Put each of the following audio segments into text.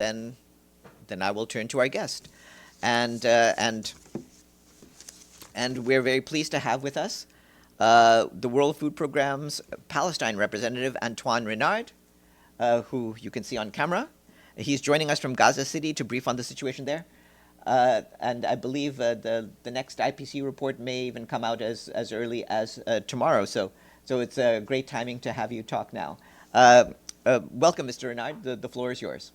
then I will turn to our guest, and uh, and and we're very pleased to have with us the World Food Programme's Palestine representative Antoine Renard, who you can see on camera. He's joining us from Gaza City to brief on the situation there. And I believe the next IPC report may even come out as early as tomorrow. So it's great timing to have you talk now. Welcome, Mr. Renard. The floor is yours.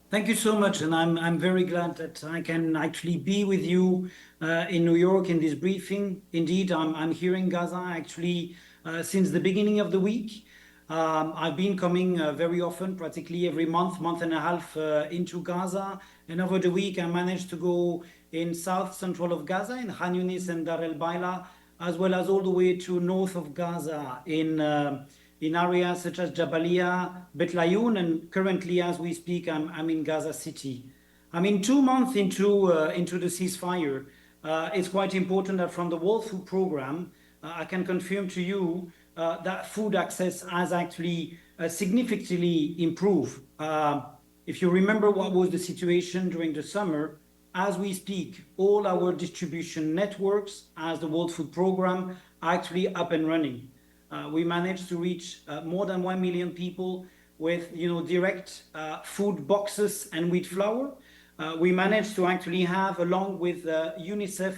Thank you so much, and I'm very glad that I can actually be with you in New York in this briefing. Indeed, I'm here in Gaza actually since the beginning of the week. I've been coming very often, practically every month and a half into Gaza. And over the week, I managed to go in south central of Gaza, in Khan Yunis and Dar el Baila, as well as all the way to north of Gaza in areas such as Jabalia, Bet Layoun, and currently, as we speak, I'm in Gaza City. I mean, 2 months into the ceasefire, it's quite important that from the World Food Programme, I can confirm to you that food access has actually significantly improved. If you remember what was the situation during the summer, as we speak, all our distribution networks as the World Food Programme are actually up and running. We managed to reach more than 1 million people with direct food boxes and wheat flour. We managed to actually have, along with UNICEF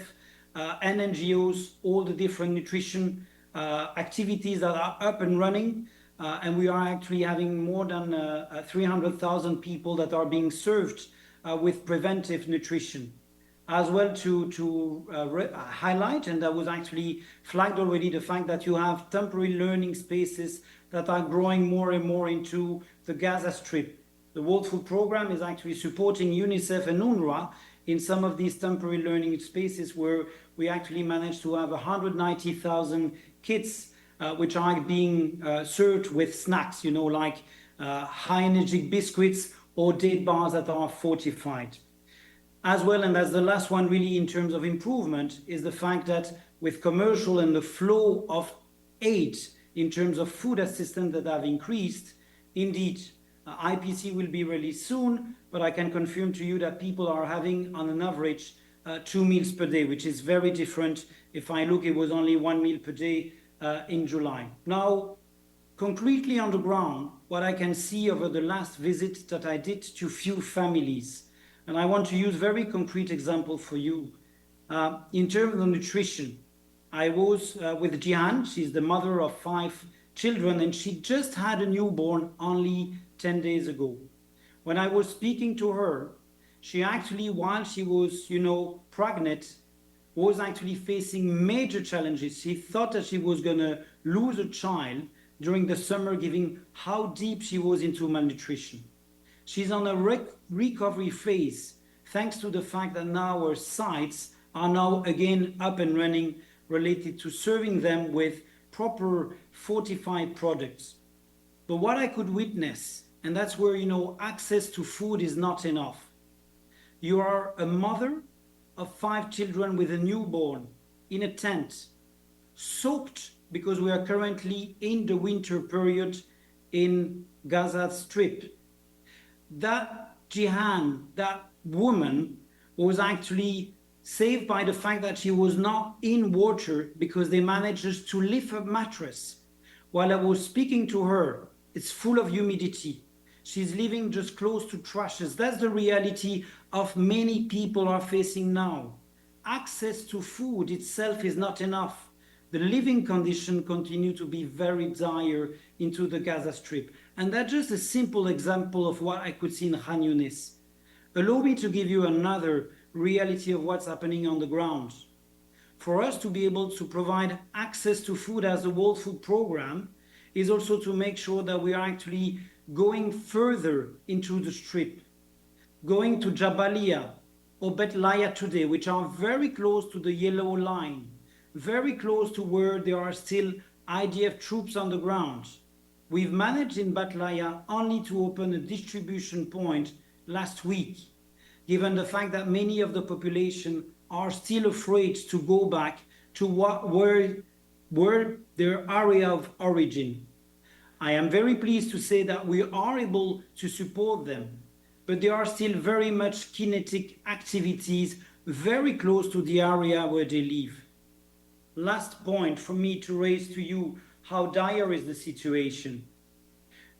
and NGOs, all the different nutrition activities that are up and running. And we are actually having more than 300,000 people that are being served with preventive nutrition. As well to highlight, and that was actually flagged already, the fact that you have temporary learning spaces that are growing more and more into the Gaza Strip. The World Food Programme is actually supporting UNICEF and UNRWA in some of these temporary learning spaces where we actually managed to have 190,000 kids which are being served with snacks, like high energy biscuits or date bars that are fortified. As well, and as the last one really in terms of improvement, is the fact that with commercial and the flow of aid in terms of food assistance that have increased, indeed, IPC will be released soon, but I can confirm to you that people are having on an average 2 meals per day, which is very different. If I look, it was only 1 meal per day in July. Now, concretely on the ground, what I can see over the last visit that I did to few families, and I want to use very concrete example for you. In terms of nutrition, I was with Jihan. She's the mother of 5 children, and she just had a newborn only 10 days ago. When I was speaking to her, she actually, while she was, pregnant, was actually facing major challenges. She thought that she was going to lose a child during the summer, given how deep she was into malnutrition. She's on a recovery phase, thanks to the fact that now our sites are now again up and running related to serving them with proper fortified products. But what I could witness, and that's where, access to food is not enough. You are a mother of 5 children with a newborn in a tent, soaked because we are currently in the winter period in Gaza Strip. That Jihan, that woman, was actually saved by the fact that she was not in water because they managed to lift her mattress. While I was speaking to her, it's full of humidity. She's living just close to trashes. That's the reality of many people are facing now. Access to food itself is not enough. The living conditions continue to be very dire into the Gaza Strip. And that's just a simple example of what I could see in Khan Yunis. Allow me to give you another reality of what's happening on the ground. For us to be able to provide access to food as the World Food Programme is also to make sure that we are actually going further into the strip, going to Jabalia or Bet Layoun today, which are very close to the yellow line, very close to where there are still IDF troops on the ground. We've managed in Bet Layoun only to open a distribution point last week, given the fact that many of the population are still afraid to go back to where their area of origin. I am very pleased to say that we are able to support them, but there are still very much kinetic activities very close to the area where they live. Last point for me to raise to you how dire is the situation.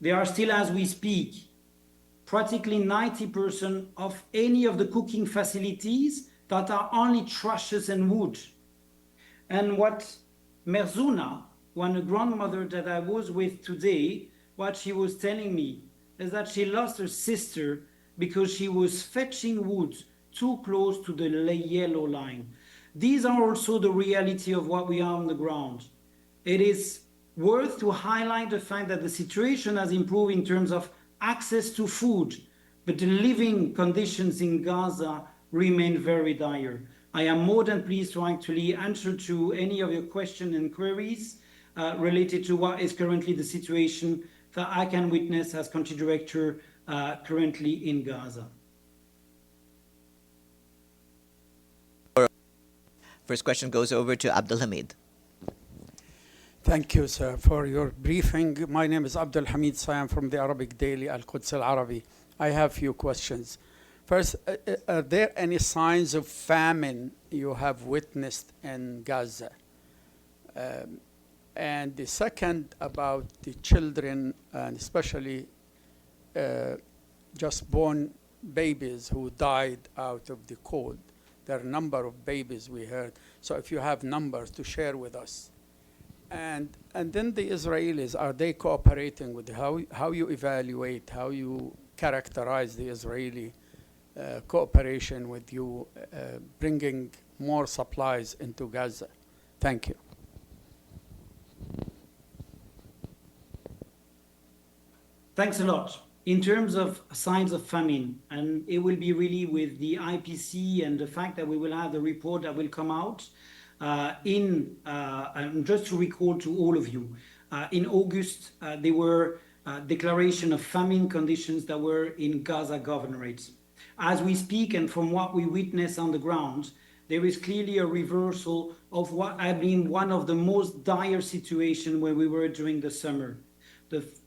There are still, as we speak, practically 90% of any of the cooking facilities that are only trashes and wood. And what Merzuna, one grandmother that I was with today, what she was telling me is that she lost her sister because she was fetching wood too close to the yellow line. These are also the reality of what we are on the ground. It is worth to highlight the fact that the situation has improved in terms of access to food, but the living conditions in Gaza remain very dire. I am more than pleased to actually answer to any of your questions and queries related to what is currently the situation that I can witness as country director currently in Gaza. First question goes over to Abdul Hamid. Thank you, sir, for your briefing. My name is Abdul Hamid Sayam from the Arabic daily Al-Quds Al-Arabi. I have a few questions. First, are there any signs of famine you have witnessed in Gaza? And the second, about the children, and especially just born babies who died out of the cold. There are a number of babies we heard. So if you have numbers to share with us. And then the Israelis, are they cooperating with how you evaluate, how you characterize the Israeli cooperation with you, bringing more supplies into Gaza? Thank you. Thanks a lot. In terms of signs of famine, and it will be really with the IPC and the fact that we will have the report that will come out and just to recall to all of you, in August, there were declaration of famine conditions that were in Gaza governorate. As we speak, and from what we witness on the ground, there is clearly a reversal of what had been one of the most dire situations where we were during the summer.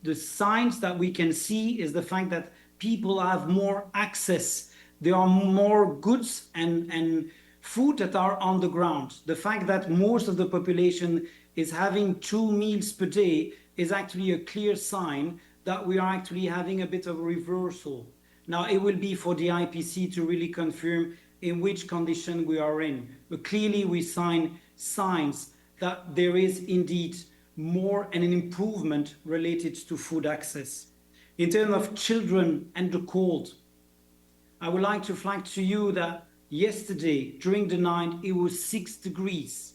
The signs that we can see is the fact that people have more access. There are more goods and food that are on the ground. The fact that most of the population is having 2 meals per day is actually a clear sign that we are actually having a bit of a reversal. Now, it will be for the IPC to really confirm in which condition we are in. But clearly we find signs that there is indeed more and an improvement related to food access. In terms of children and the cold, I would like to flag to you that yesterday during the night it was 6 degrees.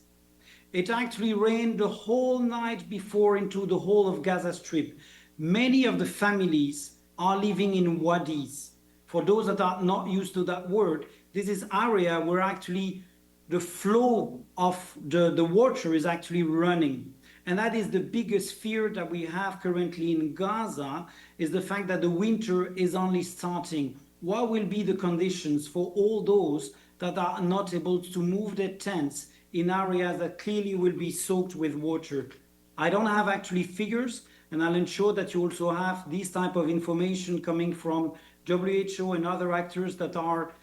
It actually rained the whole night before into the whole of Gaza Strip. Many of the families are living in wadis. For those that are not used to that word, this is area where actually the flow of the water is actually running. And that is the biggest fear that we have currently in Gaza, is the fact that the winter is only starting. What will be the conditions for all those that are not able to move their tents in areas that clearly will be soaked with water? I don't have actually figures, and I'll ensure that you also have this type of information coming from WHO and other actors that are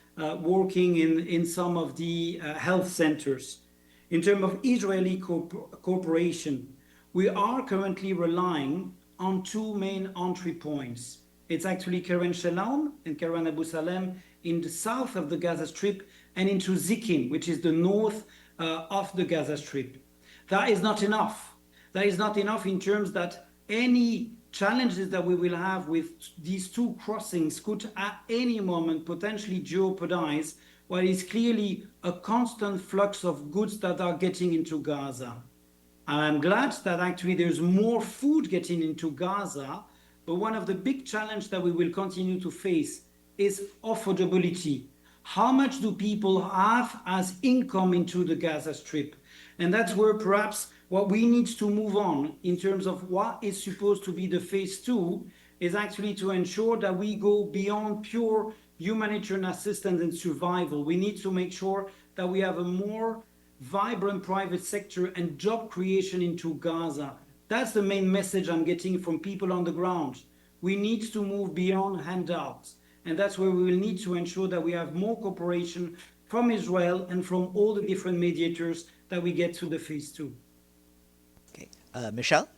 working in some of the health centers. In terms of Israeli cooperation, we are currently relying on 2 main entry points. It's actually Keren Shalom and Keren Abu Salem in the south of the Gaza Strip, and into Zikim, which is the north of the Gaza Strip. That is not enough. That is not enough in terms that any challenges that we will have with these 2 crossings could at any moment potentially jeopardize what is clearly a constant flux of goods that are getting into Gaza. And I'm glad that actually there's more food getting into Gaza, but one of the big challenges that we will continue to face is affordability. How much do people have as income into the Gaza Strip? And that's where perhaps what we need to move on in terms of what is supposed to be the phase 2 is actually to ensure that we go beyond pure humanitarian assistance and survival. We need to make sure that we have a more vibrant private sector and job creation into Gaza. That's the main message I'm getting from people on the ground. We need to move beyond handouts. And that's where we will need to ensure that we have more cooperation from Israel and from all the different mediators that we get through the phase 2. Okay. Michelle?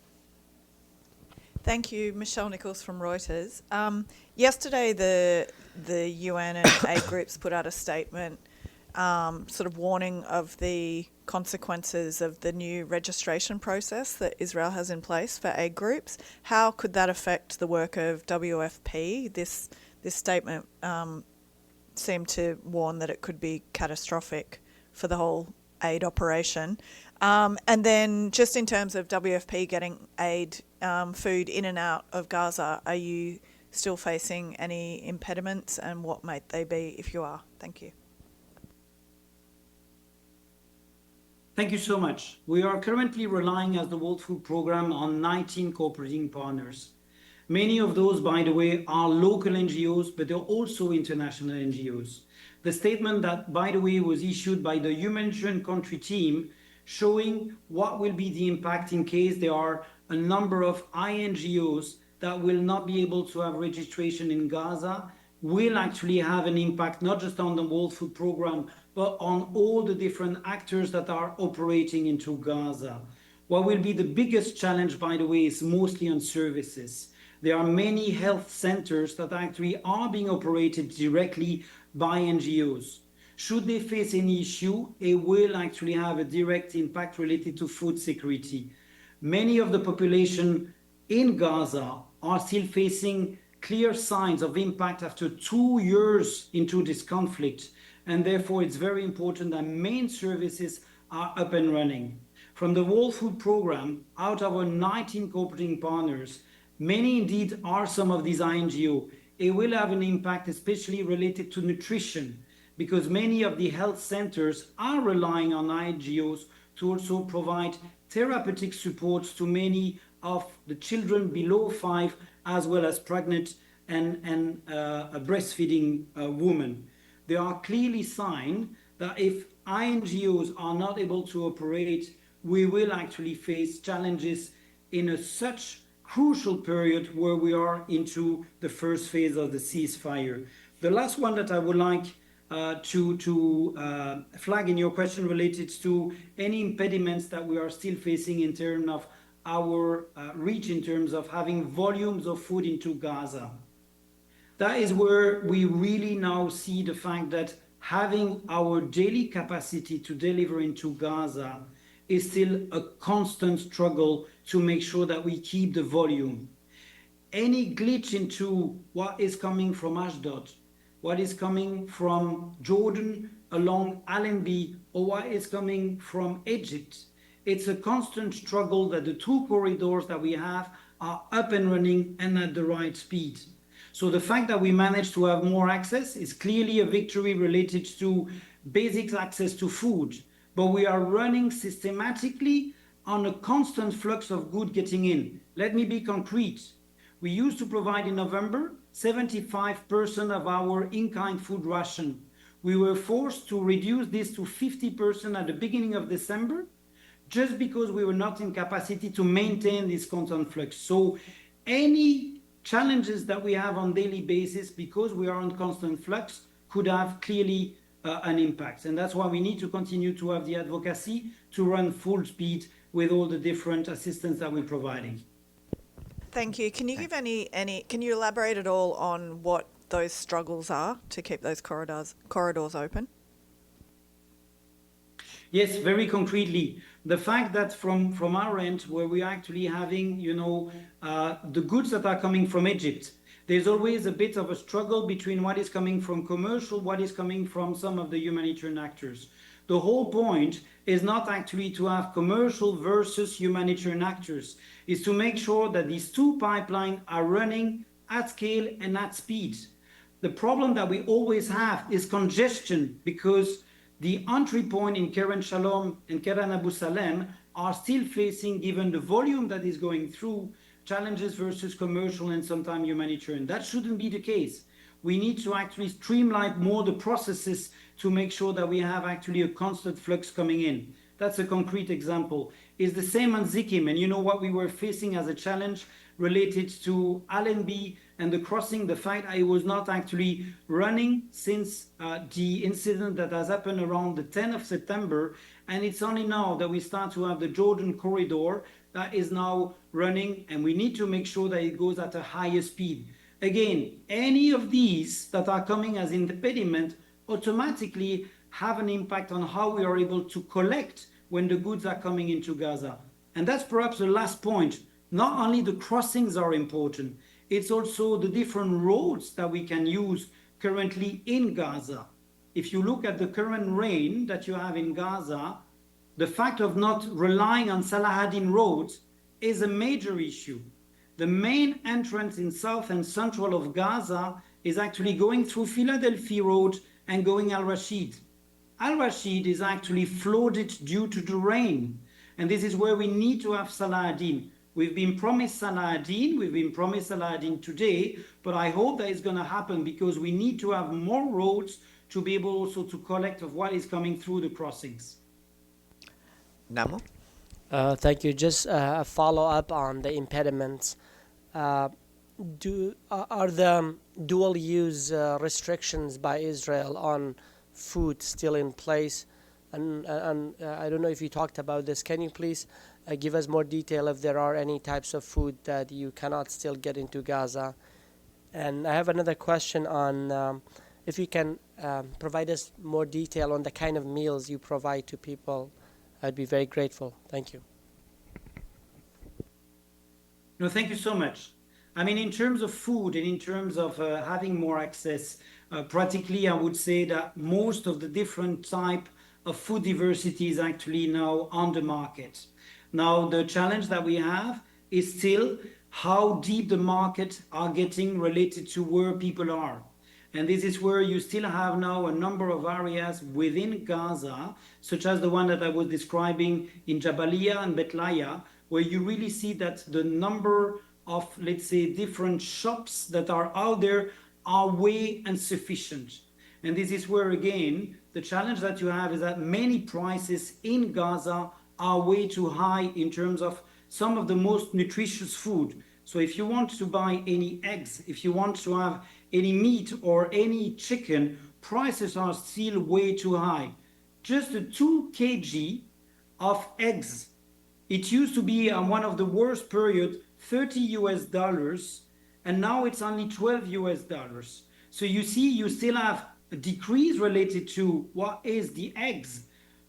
Thank you, Michelle Nichols from Reuters. Yesterday, the UN and aid groups put out a statement sort of warning of the consequences of the new registration process that Israel has in place for aid groups. How could that affect the work of WFP? This statement seemed to warn that it could be catastrophic for the whole aid operation. And then just in terms of WFP getting aid, food in and out of Gaza, are you still facing any impediments, and what might they be if you are? Thank you. Thank you so much. We are currently relying as the World Food Programme on 19 cooperating partners. Many of those, by the way, are local NGOs, but they're also international NGOs. The statement that, by the way, was issued by the humanitarian country team showing what will be the impact in case there are a number of INGOs that will not be able to have registration in Gaza, will actually have an impact not just on the World Food Programme, but on all the different actors that are operating into Gaza. What will be the biggest challenge, by the way, is mostly on services. There are many health centers that actually are being operated directly by NGOs. Should they face any issue, it will actually have a direct impact related to food security. Many of the population in Gaza are still facing clear signs of impact after 2 years into this conflict, and therefore it's very important that main services are up and running. From the World Food Programme, out of our 19 cooperating partners, many indeed are some of these INGO. It will have an impact especially related to nutrition, because many of the health centers are relying on INGOs to also provide therapeutic support to many of the children below 5, as well as pregnant and breastfeeding women. There are clearly signs that if INGOs are not able to operate, we will actually face challenges in such crucial period where we are into the first phase of the ceasefire. The last one that I would like to flag in your question related to any impediments that we are still facing in terms of our reach in terms of having volumes of food into Gaza. That is where we really now see the fact that having our daily capacity to deliver into Gaza is still a constant struggle to make sure that we keep the volume. Any glitch into what is coming from Ashdod, what is coming from Jordan along Allenby, or what is coming from Egypt, it's a constant struggle that the 2 corridors that we have are up and running and at the right speed. So the fact that we managed to have more access is clearly a victory related to basic access to food. But we are running systematically on a constant flux of goods getting in. Let me be concrete. We used to provide in November 75% of our in-kind food ration. We were forced to reduce this to 50% at the beginning of December, just because we were not in capacity to maintain this constant flux. So any challenges that we have on daily basis because we are on constant flux could have clearly an impact. And that's why we need to continue to have the advocacy to run full speed with all the different assistance that we're providing. Thank you. Can you give can you elaborate at all on what those struggles are to keep those corridors open? Yes, very concretely. The fact that from our end, where we're actually having, the goods that are coming from Egypt, there's always a bit of a struggle between what is coming from commercial, what is coming from some of the humanitarian actors. The whole point is not actually to have commercial versus humanitarian actors, is to make sure that these 2 pipelines are running at scale and at speed. The problem that we always have is congestion, because the entry point in Keren Shalom and Keren Abu Salem are still facing, given the volume that is going through, challenges versus commercial and sometimes humanitarian. That shouldn't be the case. We need to actually streamline more the processes to make sure that we have actually a constant flux coming in. That's a concrete example. is the same on Zikim. And you know what we were facing as a challenge related to Allenby and the crossing, the fact that it was not actually running since the incident that has happened around the 10th of September. And it's only now that we start to have the Jordan corridor that is now running, and we need to make sure that it goes at a higher speed. Again, any of these that are coming as impediment automatically have an impact on how we are able to collect when the goods are coming into Gaza. And that's perhaps the last point. Not only the crossings are important, it's also the different roads that we can use currently in Gaza. If you look at the current rain that you have in Gaza, the fact of not relying on Salahadin roads is a major issue. The main entrance in south and central of Gaza is actually going through Philadelphia Road and going Al-Rashid. Al-Rashid is actually flooded due to the rain. And this is where we need to have Salahadin. We've been promised Salahadin today, but I hope that it's going to happen because we need to have more roads to be able also to collect of what is coming through the crossings. Namo? Thank you. Just a follow-up on the impediments. Are the dual-use restrictions by Israel on food still in place? And I don't know if you talked about this. Can you please give us more detail if there are any types of food that you cannot still get into Gaza? And I have another question on if you can provide us more detail on the kind of meals you provide to people. I'd be very grateful. Thank you. No, thank you so much. I mean, in terms of food and in terms of having more access, practically I would say that most of the different type of food diversity is actually now on the market. Now, the challenge that we have is still how deep the market are getting related to where people are. And this is where you still have now a number of areas within Gaza, such as the one that I was describing in Jabalia and Betlaya, where you really see that the number of, let's say, different shops that are out there are way insufficient. And this is where, again, the challenge that you have is that many prices in Gaza are way too high in terms of some of the most nutritious food. So if you want to buy any eggs, if you want to have any meat or any chicken, prices are still way too high. Just a 2 kg of eggs, it used to be on one of the worst periods, $30, and now it's only $12. So you see, you still have a decrease related to what is the eggs,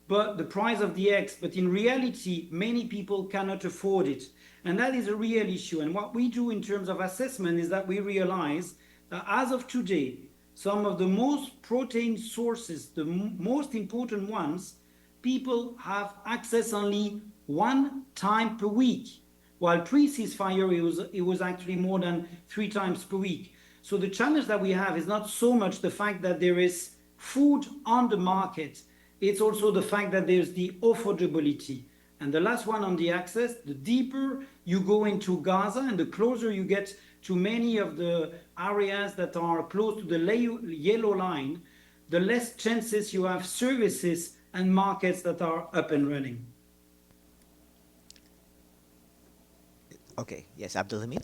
but the price of the eggs. But in reality, many people cannot afford it. And that is a real issue. And what we do in terms of assessment is that we realize that as of today, some of the most protein sources, the most important ones, people have access only one time per week, while pre-ceasefire it was actually more than 3 times per week. So the challenge that we have is not so much the fact that there is food on the market, it's also the fact that there's the affordability. And the last one on the access, the deeper you go into Gaza and the closer you get to many of the areas that are close to the yellow line, the less chances you have services and markets that are up and running. Okay, yes, Abdulhamid?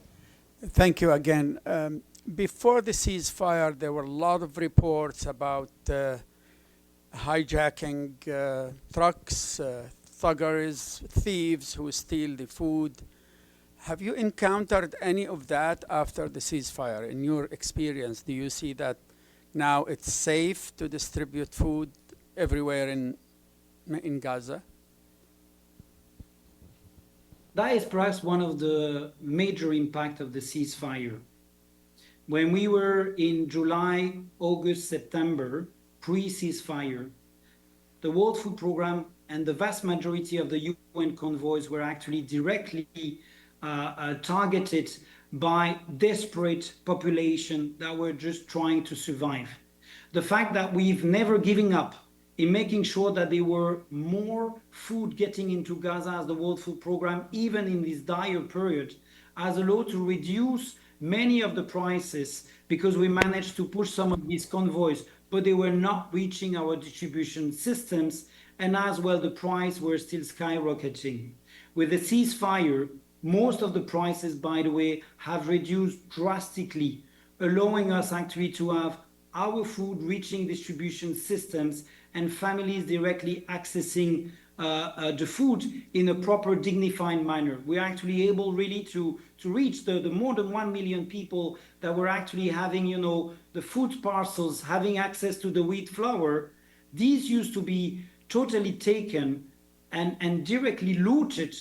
Thank you again. Before the ceasefire, there were a lot of reports about hijacking trucks, thuggers, thieves who steal the food. Have you encountered any of that after the ceasefire? In your experience, do you see that now it's safe to distribute food everywhere in Gaza? That is perhaps one of the major impacts of the ceasefire. When we were in July, August, September, pre-ceasefire, the World Food Programme and the vast majority of the UN convoys were actually directly targeted by desperate population that were just trying to survive. The fact that we've never given up in making sure that there were more food getting into Gaza as the World Food Programme, even in this dire period, has allowed to reduce many of the prices because we managed to push some of these convoys, but they were not reaching our distribution systems, and as well the price were still skyrocketing. with the ceasefire, most of the prices, by the way, have reduced drastically, allowing us actually to have our food reaching distribution systems and families directly accessing the food in a proper, dignified manner. We're actually able really to reach the more than 1 million people that were actually having, the food parcels, having access to the wheat flour. These used to be totally taken and directly looted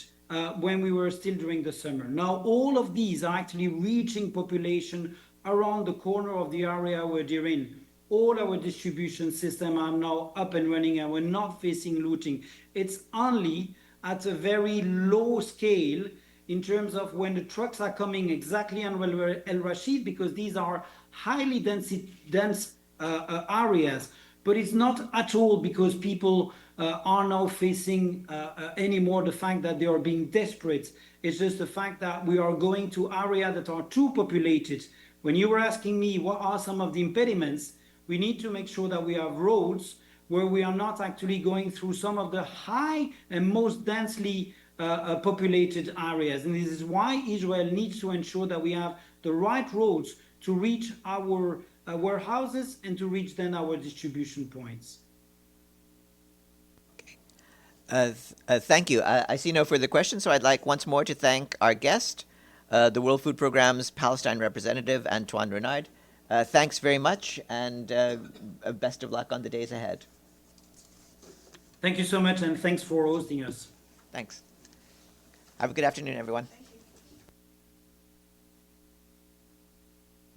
when we were still during the summer. Now all of these are actually reaching population around the corner of the area where they're in. All our distribution system are now up and running and we're not facing looting. It's only at a very low scale in terms of when the trucks are coming exactly on El Rashid, because these are highly dense areas. But it's not at all because people are now facing anymore the fact that they are being desperate. It's just the fact that we are going to areas that are too populated. When you were asking me what are some of the impediments, we need to make sure that we have roads where we are not actually going through some of the high and most densely populated areas. And this is why Israel needs to ensure that we have the right roads to reach our warehouses and to reach then our distribution points. Thank you. I see no further questions, so I'd like once more to thank our guest, the World Food Programme's Palestine representative, Antoine Renard. Thanks very much, and best of luck on the days ahead. Thank you so much, and thanks for hosting us. Thanks. Have a good afternoon, everyone.